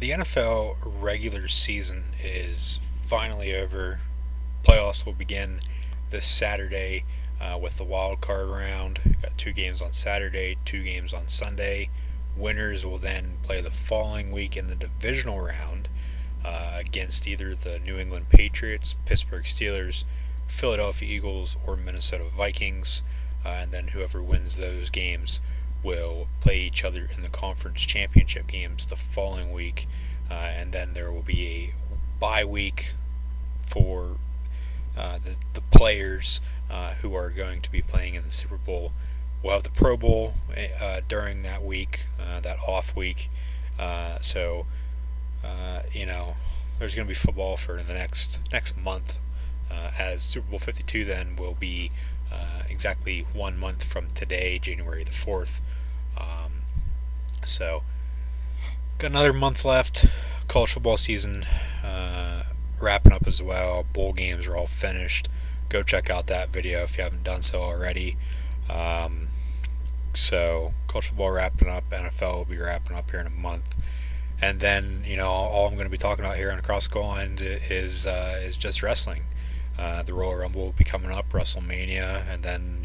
The NFL regular season is finally over. Playoffs will begin this Saturday with the wild card round. Got two games on Saturday, two games on Sunday. Winners will then play the following week in the divisional round against either the New England Patriots, Pittsburgh Steelers, Philadelphia Eagles, or Minnesota Vikings. And then whoever wins those games will play each other in the conference championship games the following week. And then there will be a bye week for the players who are going to be playing in the Super Bowl. We'll have the Pro Bowl during that week, that off week. So there's going to be football for the next month. As Super Bowl 52 then will be exactly 1 month from today, January the 4th. So got another month left. College football season wrapping up as well. Bowl games are all finished. Go check out that video if you haven't done so already. So college football wrapping up. NFL will be wrapping up here in a month. And then, all I'm going to be talking about here on Across the Goal Line is just wrestling. The Royal Rumble will be coming up, WrestleMania, and then,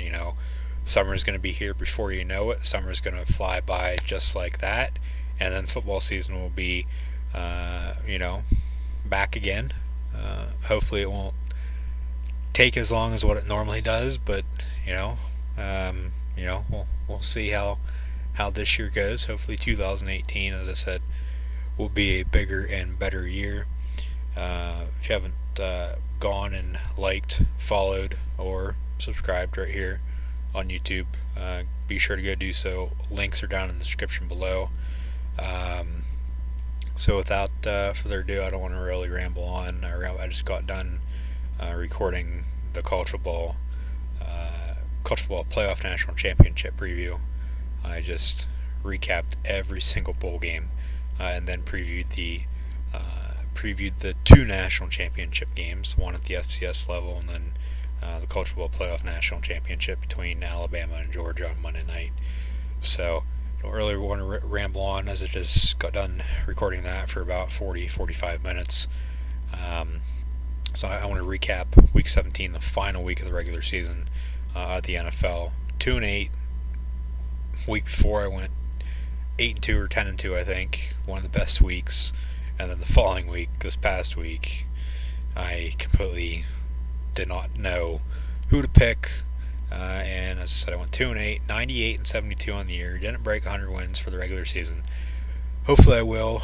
summer's going to be here before you know it. Summer's going to fly by just like that. And then football season will be, back again. Hopefully it won't take as long as what it normally does, but, we'll see how this year goes. Hopefully 2018, as I said, will be a bigger and better year. If you haven't gone and liked, followed, or subscribed right here on YouTube, be sure to go do so. Links are down in the description below. So without further ado, I don't want to really ramble on. I just got done recording the college football playoff national championship preview. I just recapped every single bowl game and then previewed the two national championship games, one at the FCS level and then the college football playoff national championship between Alabama and Georgia on Monday night. So I don't really want to ramble on, as I just got done recording that for about 45 minutes. So I want to recap Week 17, the final week of the regular season at the NFL. 2-8. Week before I went 8-2 or 10-2, I think. One of the best weeks. And then the following week, this past week, I completely did not know who to pick. And as I said, I went 2-8, 98-72 on the year. Didn't break 100 wins for the regular season. Hopefully I will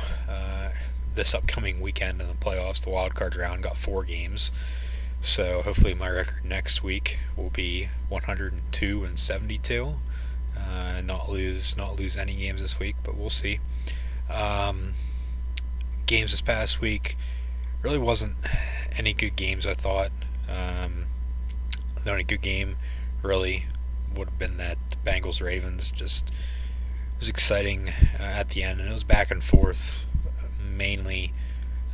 this upcoming weekend in the playoffs. The wild card round got 4 games. So hopefully my record next week will be 102-72. Not lose any games this week, but we'll see. Games this past week really wasn't any good games, I thought. The only good game really would have been that Bengals-Ravens. Just, it was exciting at the end, and it was back and forth mainly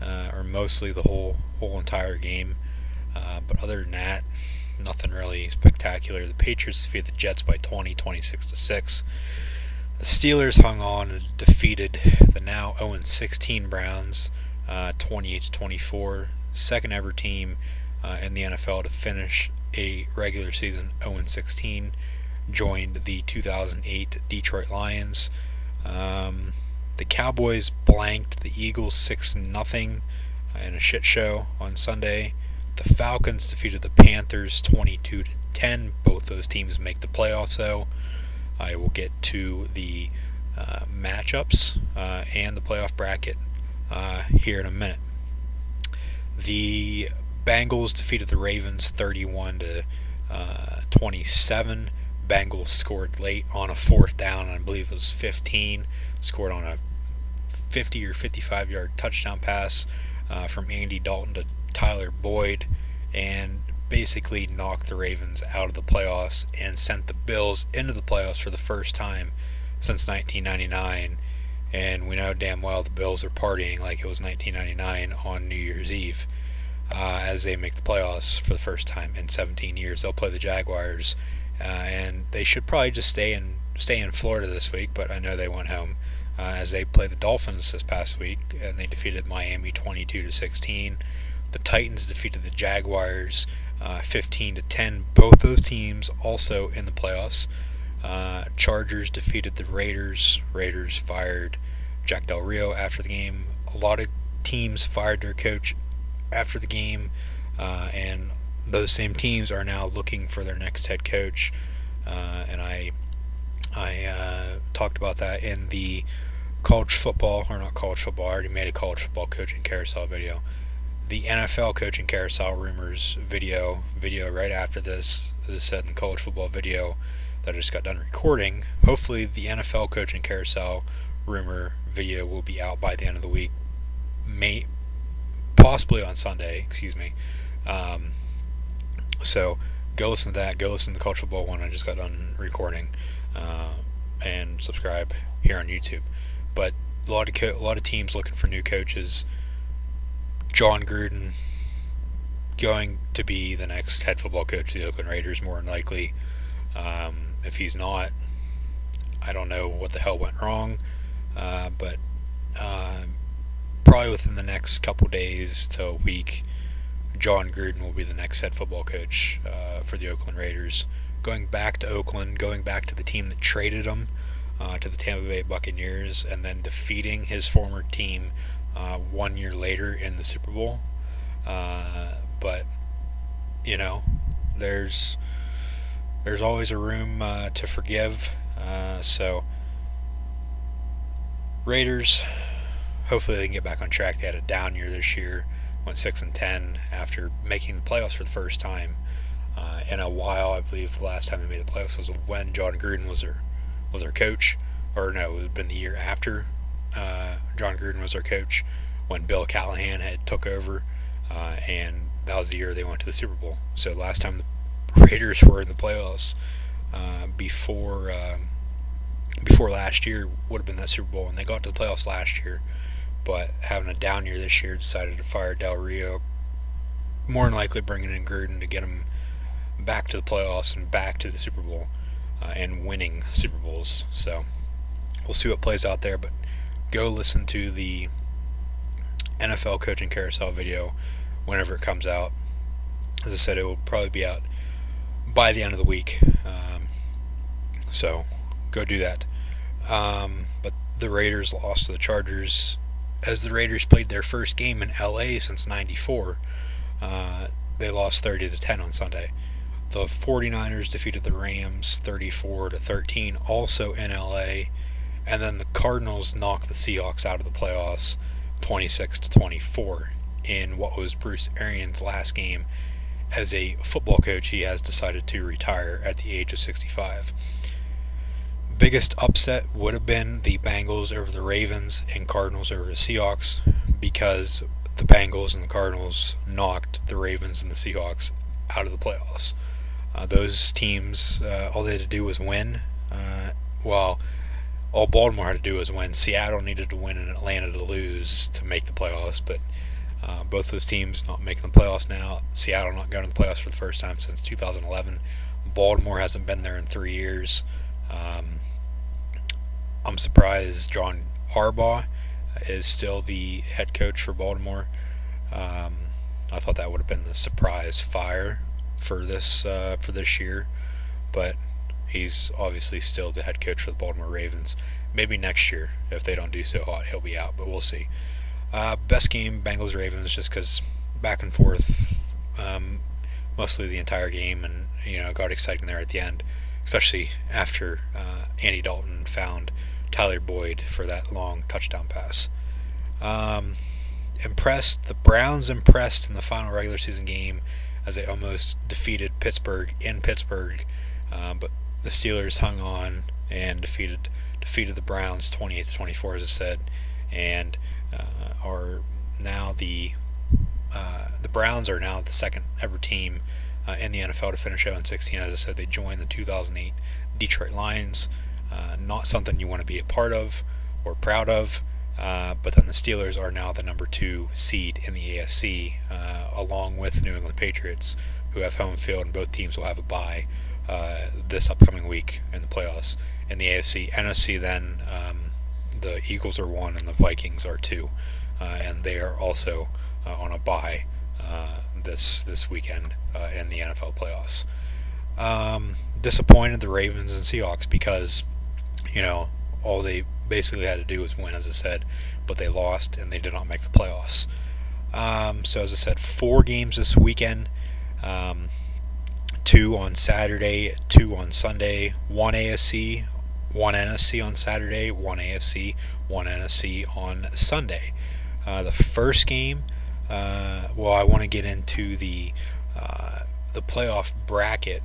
or mostly the whole entire game. But other than that, nothing really spectacular. The Patriots defeated the Jets by 26-6. The Steelers hung on and defeated the now 0-16 Browns 28-24. Second ever team in the NFL to finish a regular season 0-16. Joined the 2008 Detroit Lions. The Cowboys blanked the Eagles 6-0 in a shit show on Sunday. The Falcons defeated the Panthers 22-10. Both those teams make the playoffs, though. I will get to the matchups and the playoff bracket here in a minute. The Bengals defeated the Ravens 31-27. Bengals scored late on a 4th down, I believe it was 15. Scored on a 50 or 55-yard touchdown pass from Andy Dalton to Tyler Boyd, and basically knocked the Ravens out of the playoffs and sent the Bills into the playoffs for the first time since 1999. And we know damn well the Bills are partying like it was 1999 on New Year's Eve as they make the playoffs for the first time in 17 years. They'll play the Jaguars, and they should probably just stay in Florida this week, but I know they went home as they play the Dolphins this past week, and they defeated Miami 22-16. The Titans defeated the Jaguars 15-10. Both those teams also in the playoffs. Chargers defeated the Raiders. Raiders fired Jack Del Rio after the game. A lot of teams fired their coach after the game, and those same teams are now looking for their next head coach. And I talked about that in the college football, or not college football, I already made a college football coaching carousel video. The NFL coaching carousel rumors video right after this, as I said in the college football video that I just got done recording. Hopefully the NFL coaching carousel rumor video will be out by the end of the week, possibly on Sunday, so go listen to that. Go listen to the college football one I just got done recording, and subscribe here on YouTube. But a lot of teams looking for new coaches. John Gruden going to be the next head football coach of the Oakland Raiders, more than likely. If he's not, I don't know what the hell went wrong, but probably within the next couple days to a week, John Gruden will be the next head football coach for the Oakland Raiders. Going back to Oakland, going back to the team that traded him to the Tampa Bay Buccaneers, and then defeating his former team 1 year later in the Super Bowl. But there's always a room to forgive. So Raiders, hopefully they can get back on track. They had a down year this year, went 6-10 after making the playoffs for the first time in a while. I believe the last time they made the playoffs was when John Gruden was their coach, or no, it would have been the year after John Gruden was their coach, when Bill Callahan had took over, and that was the year they went to the Super Bowl. So last time the Raiders were in the playoffs before last year would have been that Super Bowl, and they got to the playoffs last year, but having a down year this year, decided to fire Del Rio, more than likely bringing in Gruden to get him back to the playoffs and back to the Super Bowl, and winning Super Bowls. So we'll see what plays out there, but go listen to the NFL coaching carousel video whenever it comes out. As I said, it will probably be out by the end of the week, so go do that. But the Raiders lost to the Chargers, as the Raiders played their first game in LA since '94. They lost 30-10 on Sunday. The 49ers defeated the Rams 34-13, also in LA. And then the Cardinals knocked the Seahawks out of the playoffs 26-24 in what was Bruce Arians' last game as a football coach. He has decided to retire at the age of 65. Biggest upset would have been the Bengals over the Ravens and Cardinals over the Seahawks, because the Bengals and the Cardinals knocked the Ravens and the Seahawks out of the playoffs. Those teams, all they had to do was win. All Baltimore had to do was win. Seattle needed to win and Atlanta to lose to make the playoffs, but both those teams not making the playoffs now. Seattle not going to the playoffs for the first time since 2011. Baltimore hasn't been there in 3 years. I'm surprised John Harbaugh is still the head coach for Baltimore. I thought that would have been the surprise fire for this year, but he's obviously still the head coach for the Baltimore Ravens. Maybe next year, if they don't do so hot, he'll be out, but we'll see. Best game, Bengals-Ravens, just because back and forth mostly the entire game, and it got exciting there at the end, especially after Andy Dalton found Tyler Boyd for that long touchdown pass. The Browns impressed in the final regular season game as they almost defeated Pittsburgh in Pittsburgh, but the Steelers hung on and defeated the Browns 28-24, as I said, and are now the Browns are now the second ever team in the NFL to finish 0-16. As I said, they joined the 2008 Detroit Lions. Not something you want to be a part of or proud of, but then the Steelers are now the number 2 seed in the AFC, along with New England Patriots, who have home field, and both teams will have a bye this upcoming week in the playoffs. In the AFC, NFC, then The Eagles are 1 and the Vikings are 2, and they are also on a bye this weekend in the NFL playoffs. Disappointed the Ravens and Seahawks because, all they basically had to do was win, as I said, but they lost and they did not make the playoffs. So as I said, 4 games this weekend, 2 on Saturday, 2 on Sunday, 1 AFC, 1 NFC on Saturday, 1 AFC, 1 NFC on Sunday. The first game, I want to get into the playoff bracket.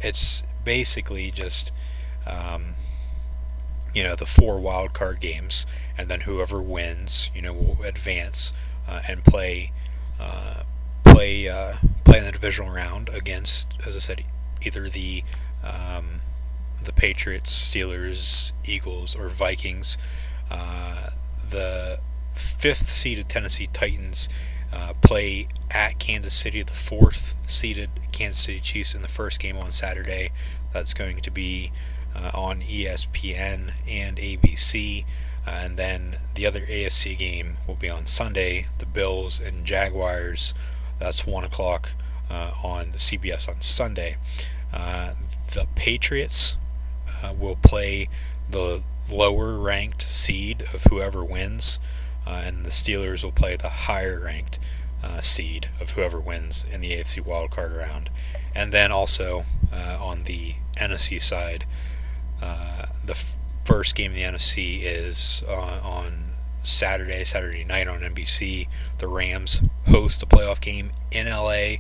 It's basically just the 4 wild card games, and then whoever wins, will advance and play in the divisional round against, as I said, either the Patriots, Steelers, Eagles, or Vikings. The 5th seeded Tennessee Titans play at Kansas City, the 4th seeded Kansas City Chiefs in the first game on Saturday. That's going to be on ESPN and ABC. And then the other AFC game will be on Sunday, the Bills and Jaguars. That's 1 o'clock on CBS on Sunday. The Patriots will play the lower ranked seed of whoever wins, and the Steelers will play the higher ranked seed of whoever wins in the AFC wildcard round. And then also on the NFC side, the first game in the NFC is on Saturday night on NBC. The Rams host a playoff game in LA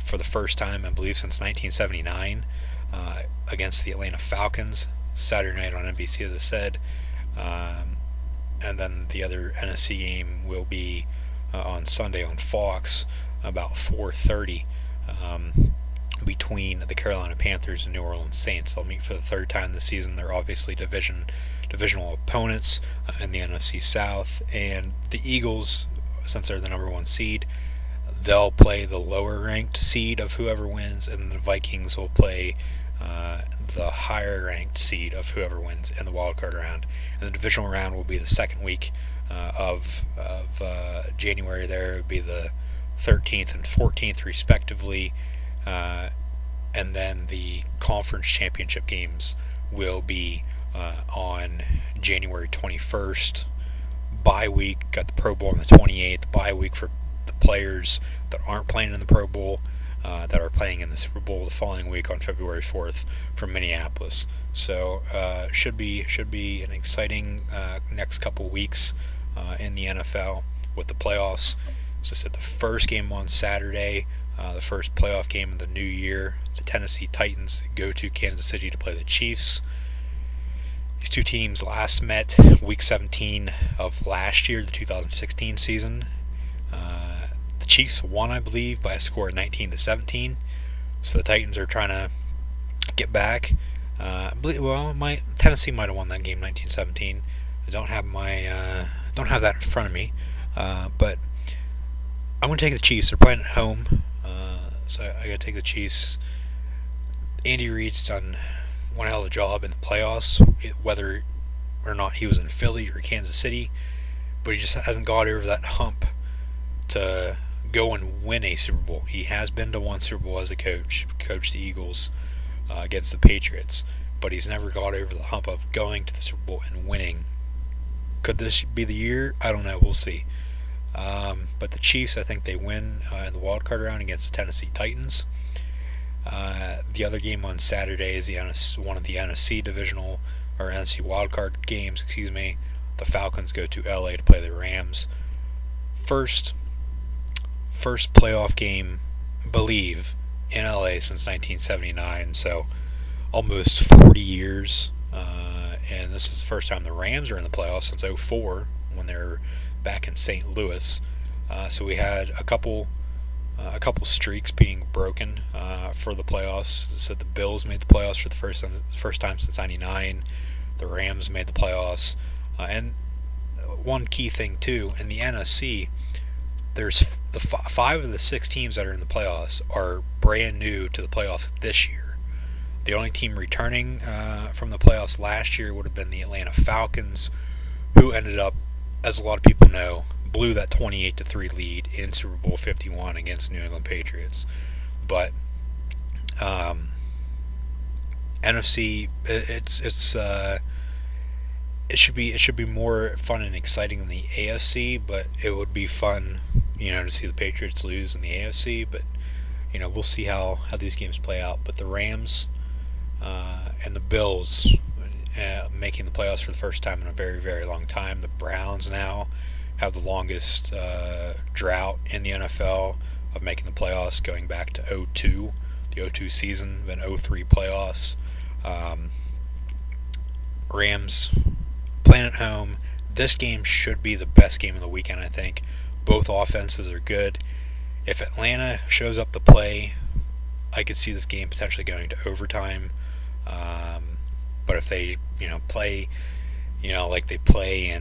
for the first time, I believe, since 1979 against the Atlanta Falcons. Saturday night on NBC, as I said. And then the other NFC game will be on Sunday on Fox about 4:30 between the Carolina Panthers and New Orleans Saints. They'll meet for the 3rd time this season. They're obviously divisional opponents in the NFC South. And the Eagles, since they're the number 1 seed, they'll play the lower ranked seed of whoever wins, and the Vikings will play the higher ranked seed of whoever wins in the wildcard round. And the divisional round will be the second week of January. There would be the 13th and 14th respectively, and then the conference championship games will be on January 21st. Bye week, got the Pro Bowl on the 28th. Bye week for the players that aren't playing in the Pro Bowl, that are playing in the Super Bowl the following week on February 4th from Minneapolis. So should be an exciting next couple weeks in the NFL with the playoffs. As I said, the first game on Saturday, the first playoff game of the new year. The Tennessee Titans go to Kansas City to play the Chiefs. These two teams last met Week 17 of last year, the 2016 season. The Chiefs won, I believe, by a score of 19-17. So the Titans are trying to get back. Tennessee might have won that game 19-17. I don't have that in front of me, but I'm going to take the Chiefs. They're playing at home, so I got to take the Chiefs. Andy Reid's done one hell of a job in the playoffs, whether or not he was in Philly or Kansas City, but he just hasn't got over that hump to go and win a Super Bowl. He has been to one Super Bowl as a coach, coached the Eagles against the Patriots, but he's never got over the hump of going to the Super Bowl and winning. Could this be the year? I don't know. We'll see. But the Chiefs, I think they win in the wild card round against the Tennessee Titans. The other game on Saturday is one of the NFC divisional or NFC wild card games. The Falcons go to LA to play the Rams. First playoff game, believe, in LA since 1979. So almost 40 years. And this is the first time the Rams are in the playoffs since 2004 when they were back in St. Louis. So we had a couple streaks being broken for the playoffs. So the Bills made the playoffs for the first time since '99. The Rams made the playoffs, and one key thing too in the NFC, there's the 5 of the 6 teams that are in the playoffs are brand new to the playoffs this year. The only team returning from the playoffs last year would have been the Atlanta Falcons, who ended up, as a lot of people know, blew that 28-3 lead in Super Bowl 51 against New England Patriots. But NFC, it should be more fun and exciting than the AFC, but it would be fun, to see the Patriots lose in the AFC. But we'll see how these games play out. But the Rams and the Bills making the playoffs for the first time in a very, very long time. The Browns now have the longest drought in the NFL of making the playoffs, going back to 2002, the 2002 season, then 2003 playoffs. Rams playing at home. This game should be the best game of the weekend, I think. Both offenses are good. If Atlanta shows up to play, I could see this game potentially going to overtime. But if they, play, like they play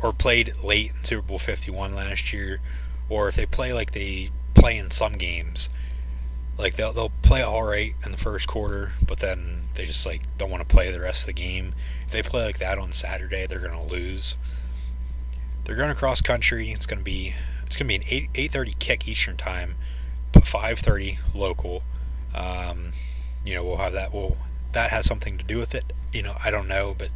or played late in Super Bowl 51 last year, or if they play like they play in some games, like they'll play all right in the first quarter, but then they just don't want to play the rest of the game. If they play like that on Saturday, they're going to lose. They're going across country. It's going to be an 8:30 kick Eastern time, but 5:30 local. We'll have that. That has something to do with it. I don't know, but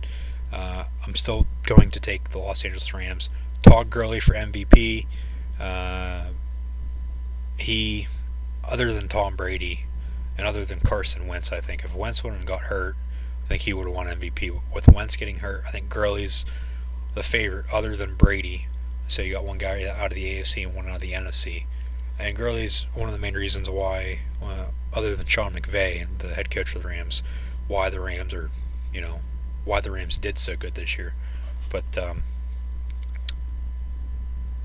I'm still going to take the Los Angeles Rams. Todd Gurley for MVP. He, other than Tom Brady and other than Carson Wentz, I think if Wentz wouldn't have got hurt, I think he would have won MVP. With Wentz getting hurt, I think Gurley's the favorite other than Brady. So you got one guy out of the AFC and one out of the NFC. And Gurley's one of the main reasons why, other than Sean McVay, the head coach for the Rams, why the Rams are, why the Rams did so good this year. But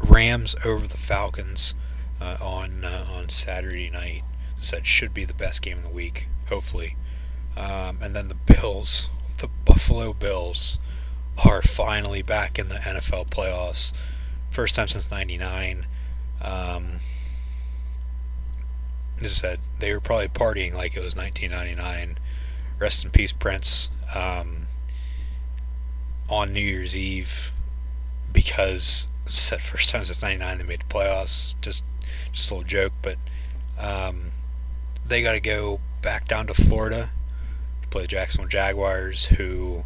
Rams over the Falcons on Saturday night. As I said, should be the best game of the week, hopefully. And then the Bills, the Buffalo Bills, are finally back in the NFL playoffs. First time since '99. As I said, they were probably partying like it was 1999. Rest in peace, Prince. On New Year's Eve, because it's the first time since '99 they made the playoffs. Just a little joke, but they got to go back down to Florida to play the Jacksonville Jaguars, who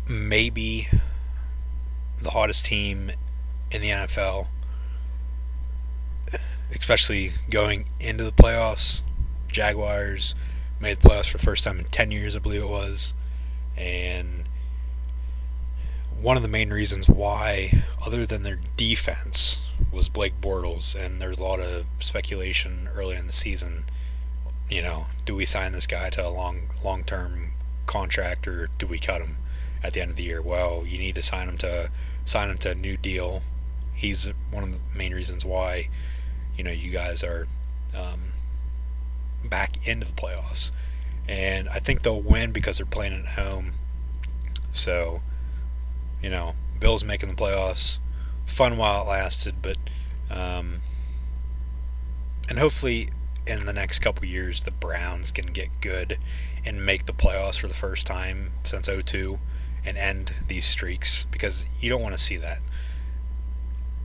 may be the hottest team in the NFL, especially going into the playoffs. Jaguars made the playoffs for the first time in 10 years, I believe it was. And one of the main reasons why, other than their defense, was Blake Bortles. And there's a lot of speculation early in the season. Do we sign this guy to a long-term contract, or do we cut him at the end of the year? Well, you need to sign him to a new deal. He's one of the main reasons why, you guys are back into the playoffs. And I think they'll win because they're playing at home. So, Bills making the playoffs. Fun while it lasted, but and hopefully in the next couple years the Browns can get good and make the playoffs for the first time since 2002 and end these streaks, because you don't want to see that.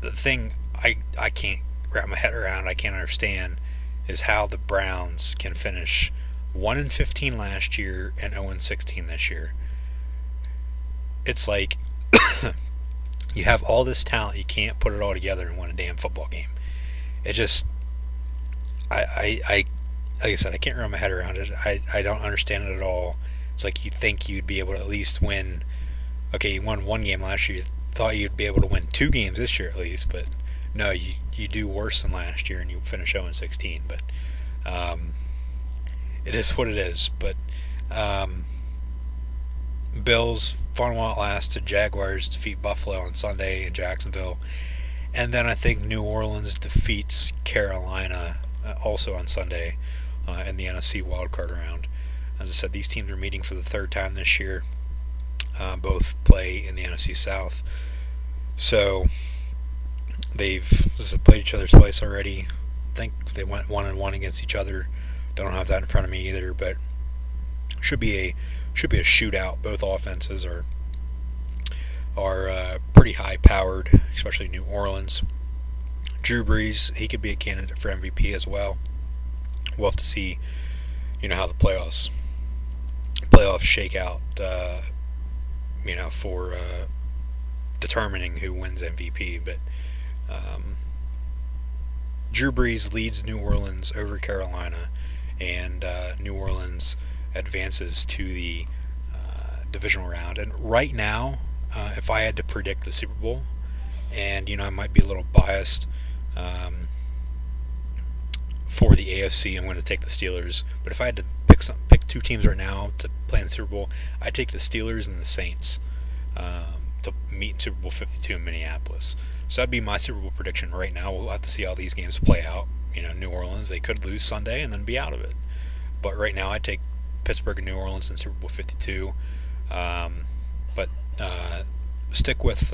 The thing I can't wrap my head around, I can't understand, is how the Browns can finish 1-15 last year and 0-16 this year. It's like you have all this talent, you can't put it all together and win a damn football game. It just, like I said, I can't wrap my head around it. I don't understand it at all. It's like you think you'd be able to at least win. Okay, you won one game last year. You thought you'd be able to win 2 games this year at least, but no, you do worse than last year and you finish 0-16. But it is what it is. But Bills, fun while it lasted. Jaguars defeat Buffalo on Sunday in Jacksonville. And then I think New Orleans defeats Carolina also on Sunday in the NFC wildcard round. As I said, these teams are meeting for the third time this year. Both play in the NFC South. So they've played each other twice already. I think they went 1-1 against each other Don't have that in front of me either, but should be a shootout. Both offenses are pretty high powered, especially New Orleans. Drew Brees, he could be a candidate for MVP as well. We'll have to see, how the playoffs shake out. For determining who wins MVP, but Drew Brees leads New Orleans over Carolina, and New Orleans advances to the divisional round. And right now, if I had to predict the Super Bowl, and I might be a little biased for the AFC, I'm going to take the Steelers. But if I had to pick two teams right now to play in the Super Bowl, I'd take the Steelers and the Saints to meet in Super Bowl 52 in Minneapolis. So that'd be my Super Bowl prediction right now. We'll have to see how these games play out. New Orleans, they could lose Sunday and then be out of it. But right now, I'd take Pittsburgh and New Orleans in Super Bowl 52. But stick with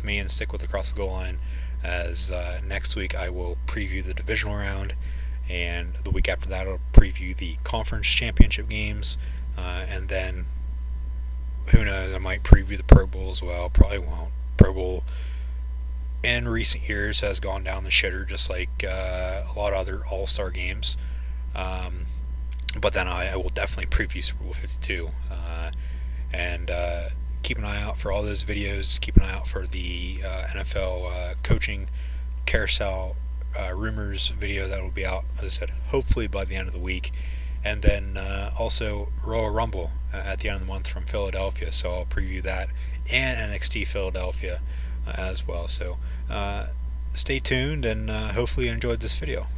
me and stick with Across the Goal Line, as next week I will preview the divisional round, and the week after that I'll preview the conference championship games, and then who knows, I might preview the Pro Bowl as well. Probably won't. Pro Bowl in recent years has gone down the shitter, just like a lot of other All-Star games. But then I will definitely preview Super Bowl 52. And keep an eye out for all those videos. Keep an eye out for the NFL coaching carousel rumors video that will be out, as I said, hopefully by the end of the week. And then also Royal Rumble at the end of the month from Philadelphia. So I'll preview that, and NXT Philadelphia as well. So stay tuned, and hopefully you enjoyed this video.